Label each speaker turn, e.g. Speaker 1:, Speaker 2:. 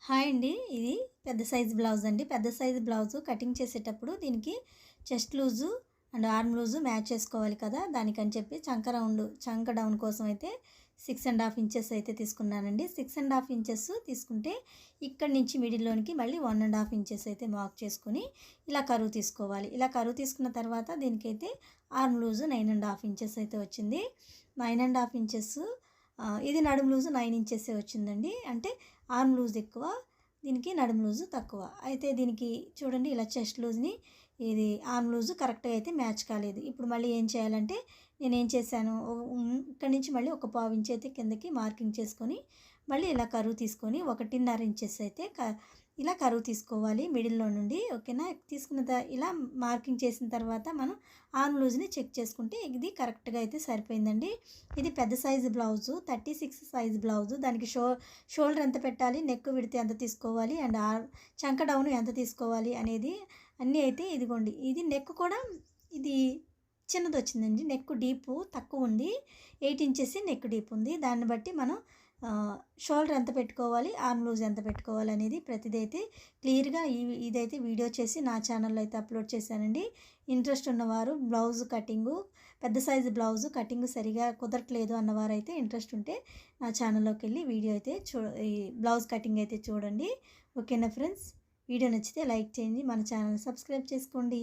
Speaker 1: Hi అండి. ఇది పెద్ద సైజ్ బ్లౌజ్ అండి. పెద్ద సైజ్ బ్లౌజు కటింగ్ చేసేటప్పుడు దీనికి chest loose and arm loose match చేసుకోవాలి కదా! దానికని చెప్పి చంక డౌన్ కోసం అయితే 6½ ఇంచెస్ అయితే తీసుకున్నానండి. 6½ ఇంచెస్ తీసుకుంటే ఇక్కడి నుంచి మిడిల్‌లోనికి మళ్ళీ 1½ ఇంచెస్ అయితే మార్క్ చేసుకొని ఇలా కరువు తీసుకోవాలి. ఇలా కరువు తీసుకున్న తర్వాత దీనికైతే ఆర్మ్ లూజు 9½ ఇంచెస్ అయితే వచ్చింది. 9½ ఇంచెస్ ఇది నడుము లూజు 9 ఇంచెసే వచ్చిందండి. అంటే ఆర్మ్ లూజ్ ఎక్కువ, దీనికి నడుము లూజు తక్కువ. అయితే దీనికి చూడండి ఇలా చెస్ట్ లూజ్‌ని ఇది ఆర్మ్ లూజు కరెక్ట్‌గా అయితే మ్యాచ్ కాలేదు. ఇప్పుడు మళ్ళీ ఏం చేయాలంటే నేనేం చేశాను, ఇక్కడి నుంచి మళ్ళీ ఒక పావు ఇంచ్ అయితే కిందకి మార్కింగ్ చేసుకొని మళ్ళీ ఇలా కరువు తీసుకొని 1½ ఇంచెస్ అయితే ఇలా కరువు తీసుకోవాలి మిడిల్‌లో నుండి. ఓకేనా? తీసుకున్న ఇలా మార్కింగ్ చేసిన తర్వాత మనం ఆర్మ్ లూజ్‌ని చెక్ చేసుకుంటే ఇది కరెక్ట్‌గా అయితే సరిపోయిందండి. ఇది పెద్ద సైజు బ్లౌజు 36 సైజు బ్లౌజు. దానికి షోల్డర్ ఎంత పెట్టాలి, నెక్ విడ్త్ ఎంత తీసుకోవాలి అండ్ చంక డౌన్ ఎంత తీసుకోవాలి అనేది అన్నీ అయితే ఇదిగోండి. ఇది నెక్ కూడా ఇది చిన్నదొచ్చిందండి. నెక్ డీపు తక్కువ ఉంది. 8 ఇంచెస్ నెక్ డీప్ ఉంది. దాన్ని బట్టి మనం షోల్డర్ ఎంత పెట్టుకోవాలి, ఆర్మ్ లూజ్ ఎంత పెట్టుకోవాలి అనేది ప్రతిదైతే క్లియర్‌గా ఇదైతే వీడియో చేసి నా ఛానల్లో అయితే అప్లోడ్ చేశానండి. ఇంట్రెస్ట్ ఉన్నవారు పెద్ద సైజు బ్లౌజు కటింగ్ సరిగా కుదరట్లేదు అన్నవారైతే ఇంట్రెస్ట్ ఉంటే నా ఛానల్లోకి వెళ్ళి వీడియో అయితే ఈ బ్లౌజ్ కటింగ్ అయితే చూడండి. ఓకేనా ఫ్రెండ్స్? వీడియో నచ్చితే లైక్ చేయండి. మన ఛానల్ సబ్స్క్రైబ్ చేసుకోండి.